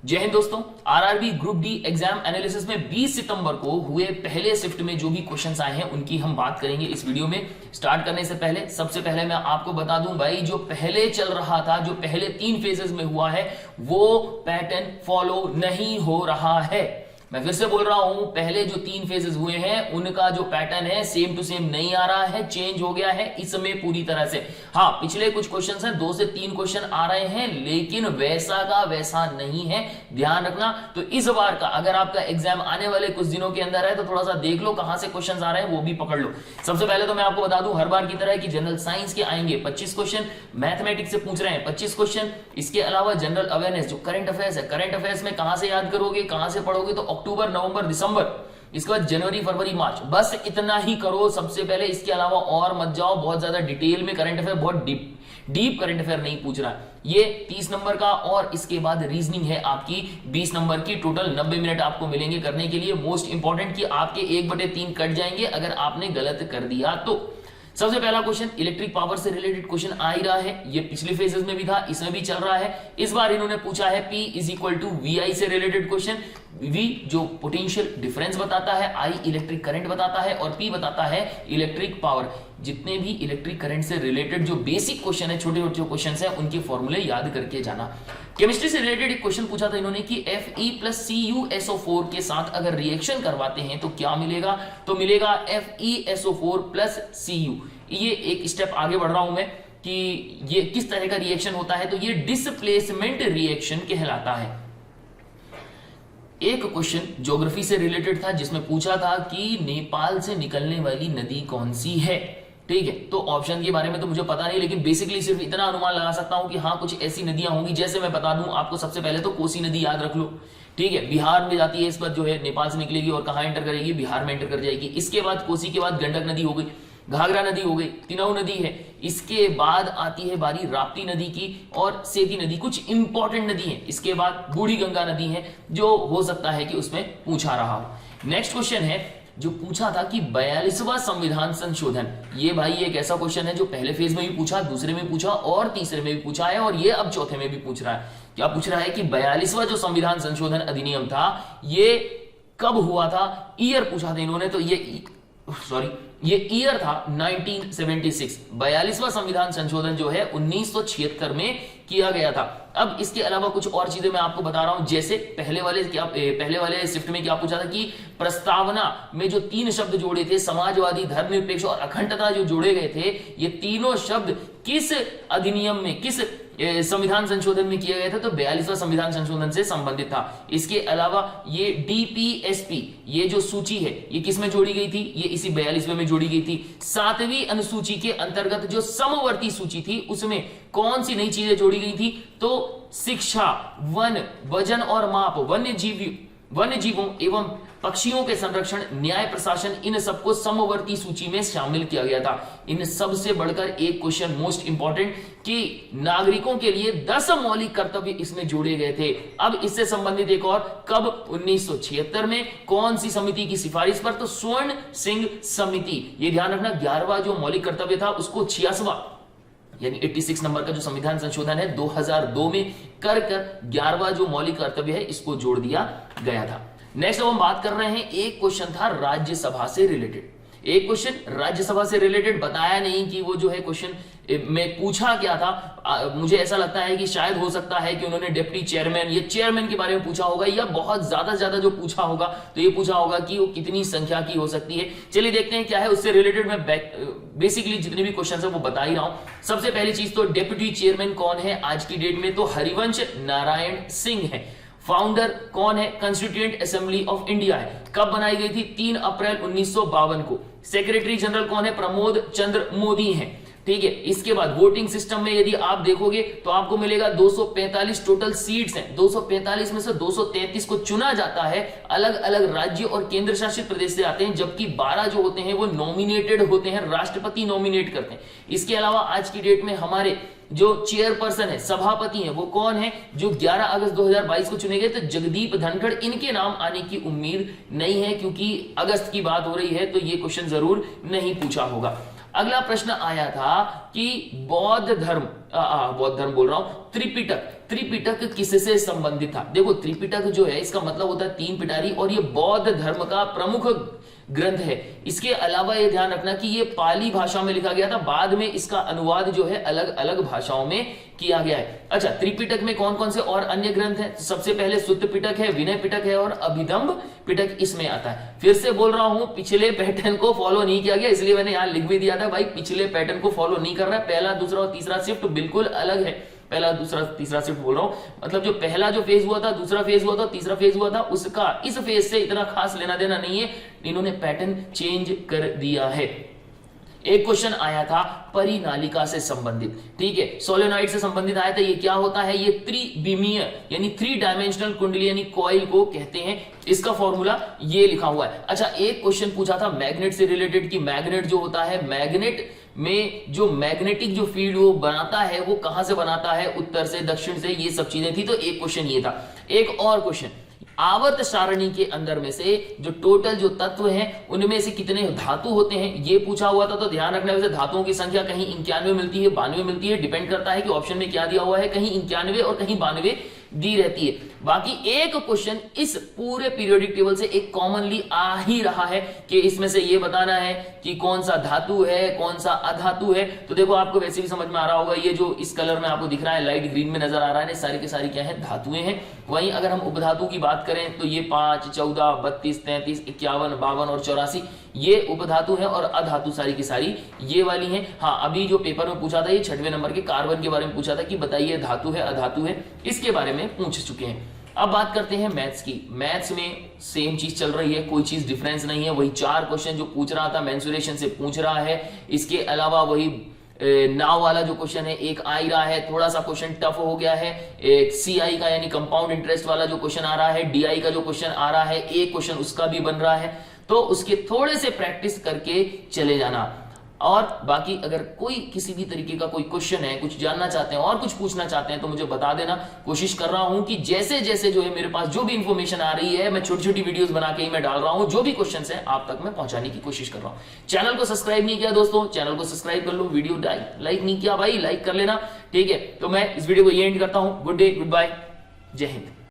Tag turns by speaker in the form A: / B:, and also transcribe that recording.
A: जय हिंद दोस्तों। RRB group D exam analysis में 20 सितंबर को हुए पहले शिफ्ट में जो भी क्वेश्चंस आए हैं उनकी हम बात करेंगे इस वीडियो में। स्टार्ट करने से पहले सबसे पहले मैं आपको बता दूं भाई, जो पहले चल रहा था, जो पहले 3 फेजेस में हुआ है वो पैटर्न फॉलो नहीं हो रहा है। मैं फिर से बोल रहा हूं, पहले जो 3 फेजेस हुए हैं उनका जो पैटर्न है सेम टू सेम नहीं आ रहा है, चेंज हो गया है इसमें पूरी तरह से। हाँ, पिछले कुछ क्वेश्चंस हैं, 2 से 3 क्वेश्चन आ रहे हैं, लेकिन वैसा का वैसा नहीं है, ध्यान रखना। तो इस बार का अगर आपका एग्जाम आने वाले कुछ दिनों के अंदर है तो थोड़ा सा देख लो कहां से क्वेश्चन आ रहे हैं, वो भी पकड़ लो। सबसे पहले तो मैं आपको बता दूं, हर बार की तरह कि जनरल साइंस के आएंगे 25 क्वेश्चन, मैथमेटिक्स से पूछ रहे हैं 25 क्वेश्चन, इसके अलावा जनरल अवेयरनेस जो करंट अफेयर्स है, करंट अफेयर्स में कहां से याद करोगे, कहां से पढ़ोगे, तो अक्टूबर, नवंबर, दिसंबर, इसके बाद जनवरी, फरवरी, मार्च, बस इतना ही करो सबसे पहले। इसके अलावा और मत जाओ, बहुत ज्यादा डिटेल में करंट अफेयर, बहुत डीप करंट अफेयर नहीं पूछ रहा। ये 30 नंबर का, और इसके बाद रीजनिंग है आपकी 20 नंबर की। टोटल 90 मिनट आपको मिलेंगे करने के लिए। मोस्ट इंपॉर्टेंट कि आपके 1/3 कट जाएंगे अगर आपने गलत कर दिया तो। सबसे पहला क्वेश्चन इलेक्ट्रिक पावर से रिलेटेड क्वेश्चन आ ही रहा है, ये पिछले फेजेस में भी था, इसमें भी चल रहा है। इस बार इन्होंने पूछा है P = VI से रिलेटेड क्वेश्चन। V जो पोटेंशियल डिफरेंस बताता है, I इलेक्ट्रिक करंट बताता है, और P बताता है इलेक्ट्रिक पावर। जितने भी इलेक्ट्रिक करंट से रिलेटेड जो बेसिक क्वेश्चन है, छोटे छोटे क्वेश्चन है, उनके फॉर्मूले याद करके जाना। केमिस्ट्री से रिलेटेड एक क्वेश्चन पूछा था इन्होंने कि Fe + CuSO4 के साथ अगर रिएक्शन करवाते हैं तो क्या मिलेगा, तो मिलेगा FeSO4 + Cu। ये एक स्टेप आगे बढ़ रहा हूं मैं कि ये किस तरह का रिएक्शन होता है, तो ये डिस्प्लेसमेंट रिएक्शन कहलाता है। एक क्वेश्चन ज्योग्राफी से रिलेटेड था जिसमें पूछा था कि नेपाल से निकलने वाली नदी कौन सी है। ठीक है, तो ऑप्शन के बारे में तो मुझे पता नहीं, लेकिन बेसिकली सिर्फ इतना अनुमान लगा सकता हूं कि हाँ कुछ ऐसी नदियां होंगी। जैसे मैं बता दूं आपको, सबसे पहले तो कोसी नदी याद रख लो। ठीक है, बिहार में जाती है, इस पर जो है नेपाल से निकलेगी और कहां एंटर करेगी, बिहार में एंटर कर जाएगी। इसके बाद कोसी के बाद गंडक नदी हो गई, घाघरा नदी हो गई, तिनऊ नदी है। इसके बाद आती है बारी राप्ती नदी की और सेती नदी, कुछ इंपॉर्टेंट नदी है। इसके बाद बूढ़ी गंगा नदी है, जो हो सकता है कि उसमें पूछा रहा हो। नेक्स्ट क्वेश्चन है जो पूछा था कि 42वां संविधान संशोधन। ये भाई एक ऐसा क्वेश्चन है जो पहले फेज में भी पूछा, दूसरे में पूछा और तीसरे में भी पूछा है, और ये अब चौथे में भी पूछ रहा है। क्या पूछ रहा है कि 42वां जो संविधान संशोधन अधिनियम था ये कब हुआ था, ईयर पूछा था इन्होंने। तो ये ईयर था 1976। 42वां संविधान संशोधन जो है 1976 में किया गया था। अब इसके अलावा कुछ और चीजें मैं आपको बता रहा हूं, जैसे पहले वाले शिफ्ट में क्या पूछा था कि प्रस्तावना में जो 3 शब्द जोड़े थे, समाजवादी, धर्मनिरपेक्ष और अखंडता, जो जोड़े गए थे, ये तीनों शब्द किस अधिनियम में, किस संविधान संशोधन में किया गया था, तो 42वां संविधान संशोधन से संबंधित था। इसके अलावा ये DPSP, ये जो सूची है, ये किस में जोड़ी गई थी, ये इसी 42वें में जोड़ी गई थी। 7वीं अनुसूची के अंतर्गत जो समवर्ती सूची थी उसमें कौन सी नई चीजें जोड़ी गई थी, तो शिक्षा, वन, वजन और माप, वन्यजीवों एवं पक्षियों के संरक्षण, न्याय प्रशासन, इन सबको समवर्ती सूची में शामिल किया गया था। इन सब से बढ़कर एक क्वेश्चन मोस्ट इंपॉर्टेंट कि नागरिकों के लिए 10 मौलिक कर्तव्य इसमें जोड़े गए थे। अब इससे संबंधित एक और, कब, 1976 में, कौन सी समिति की सिफारिश पर, तो स्वर्ण सिंह समिति। ये ध्यान रखना, 11वां जो मौलिक कर्तव्य था उसको 86वां यानी 86 नंबर का जो संविधान संशोधन है 2002 में कर 11वां जो मौलिक कर्तव्य है इसको जोड़ दिया गया था। नेक्स्ट अब हम बात कर रहे हैं, एक क्वेश्चन था राज्यसभा से रिलेटेड। एक क्वेश्चन राज्यसभा से रिलेटेड, बताया नहीं कि वो जो है क्वेश्चन में पूछा क्या था। मुझे ऐसा लगता है कि शायद हो सकता है कि उन्होंने डिप्टी चेयरमैन या चेयरमैन के बारे में पूछा होगा, या बहुत ज्यादा जो पूछा होगा तो ये पूछा होगा कि वो कितनी संख्या की हो सकती है। चलिए देखते हैं क्या है उससे रिलेटेड। मैं बेसिकली जितने भी क्वेश्चन है वो बता ही रहा हूं। सबसे पहली चीज तो डिप्टी चेयरमैन कौन है आज की डेट में, तो हरिवंश नारायण सिंह है। फाउंडर कौन है, कंस्टिट्यूएंट असेंबली ऑफ इंडिया है। कब बनाई गई थी, 3 अप्रैल 1952 को। सेक्रेटरी जनरल कौन है, प्रमोद चंद्र मोदी है। ठीक है, इसके बाद वोटिंग सिस्टम में यदि आप देखोगे तो आपको मिलेगा 245 टोटल सीट्स हैं। 245 में से 233 को चुना जाता है, अलग अलग राज्य और केंद्र शासित प्रदेश से आते हैं, जबकि 12 जो होते हैं वो नॉमिनेटेड होते हैं, राष्ट्रपति नॉमिनेट करते हैं। इसके अलावा आज की डेट में हमारे जो चेयरपर्सन है, सभापति है, वो कौन है, जो 11 अगस्त 2022 को चुने गए, तो जगदीप धनखड़। इनके नाम आने की उम्मीद नहीं है क्योंकि अगस्त की बात हो रही है, तो ये क्वेश्चन जरूर नहीं पूछा होगा। अगला प्रश्न आया था कि बौद्ध धर्म बौद्ध धर्म बोल रहा हूं, त्रिपिटक। त्रिपिटक किससे संबंधित था? देखो त्रिपिटक जो है इसका मतलब होता है तीन पिटारी, और ये बौद्ध धर्म का प्रमुख ग्रंथ है। इसके अलावा ये ध्यान रखना कि ये पाली भाषा में लिखा गया था, बाद में इसका अनुवाद जो है अलग अलग भाषाओं में किया गया है। अच्छा, त्रिपिटक में कौन कौन से और अन्य ग्रंथ हैं? सबसे पहले सुत्त पिटक है, विनय पिटक है और अभिधम्ब पिटक इसमें आता है। फिर से बोल रहा हूं, पिछले पैटर्न को फॉलो नहीं किया गया, इसलिए मैंने यहां लिख भी दिया था भाई पिछले पैटर्न को फॉलो नहीं कर रहा है। पहला, दूसरा और तीसरा शिफ्ट बिल्कुल अलग है। पहला, दूसरा, तीसरा शिफ्ट बोल रहा हूं, मतलब जो पहला जो फेज हुआ था, दूसरा फेज हुआ था, तीसरा फेज हुआ था, उसका इस फेज से इतना खास लेना देना नहीं है। इन्होंने पैटर्न चेंज कर दिया है। एक क्वेश्चन आया था परिनालिका से संबंधित, ठीक है, सोलेनॉइड से संबंधित आया था। ये क्या होता है? ये त्रिविमीय यानी 3 डायमेंशनल कुंडली यानी कॉइल को कहते हैं। इसका फॉर्मूला ये लिखा हुआ है। अच्छा, एक क्वेश्चन पूछा था मैग्नेट से रिलेटेड कि मैग्नेट जो होता है, मैग्नेट में जो मैग्नेटिक जो फील्ड वो बनाता है वो कहां से बनाता है? उत्तर से, दक्षिण से, ये सब चीजें थी। तो एक क्वेश्चन ये था। एक और क्वेश्चन, आवर्त सारणी के अंदर में से जो टोटल जो तत्व हैं उनमें से कितने धातु होते हैं, ये पूछा हुआ था। तो ध्यान रखना, वैसे धातुओं की संख्या कहीं 91 मिलती है, 92 मिलती है, डिपेंड करता है कि ऑप्शन में क्या दिया हुआ है, कहीं 91 और कहीं 92 दी रहती है। बाकी एक क्वेश्चन इस पूरे पीरियोडिक टेबल से एक कॉमनली आ ही रहा है कि इसमें से ये बताना है कि कौन सा धातु है, कौन सा अधातु है। तो देखो आपको वैसे भी समझ में आ रहा होगा, ये जो इस कलर में आपको दिख रहा है, लाइट ग्रीन में नजर आ रहा है, सारी के सारी क्या है? धातुएं हैं। वहीं अगर हम उपधातु की बात करें तो ये 5, 14, 32, 33, 51, 52 और 84 ये उपधातु हैं, और अधातु सारी की सारी ये वाली हैं। हाँ, अभी जो पेपर में पूछा था ये 6वें नंबर के कार्बन के बारे में पूछा था कि बताइए धातु है अधातु है, इसके बारे में पूछ चुके हैं। अब बात करते हैं मैथ्स की। मैथ्स में सेम चीज चल रही है, कोई चीज डिफरेंस नहीं है। वही 4 क्वेश्चन जो पूछ रहा था मेंसुरेशन से पूछ रहा है। इसके अलावा वही नाव वाला जो क्वेश्चन है एक आ ही रहा है, थोड़ा सा क्वेश्चन टफ हो गया है। एक सीआई का यानी कंपाउंड इंटरेस्ट वाला जो क्वेश्चन आ रहा है, डीआई का जो क्वेश्चन आ रहा है, एक क्वेश्चन उसका भी बन रहा है। तो उसके थोड़े से प्रैक्टिस करके चले जाना। और बाकी अगर कोई किसी भी तरीके का कोई क्वेश्चन है, कुछ जानना चाहते हैं और कुछ पूछना चाहते हैं तो मुझे बता देना। कोशिश कर रहा हूं कि जैसे जैसे जो है मेरे पास जो भी इंफॉर्मेशन आ रही है, मैं छोटी छोटी वीडियोस बना के ही मैं डाल रहा हूं। जो भी क्वेश्चन है आप तक मैं पहुंचाने की कोशिश कर रहा हूं। चैनल को सब्सक्राइब नहीं किया दोस्तों, चैनल को सब्सक्राइब कर लो। वीडियो लाइक नहीं किया भाई, लाइक कर लेना, ठीक है। तो मैं इस वीडियो को ये एंड करता हूं। गुड डे, गुड बाय, जय हिंद।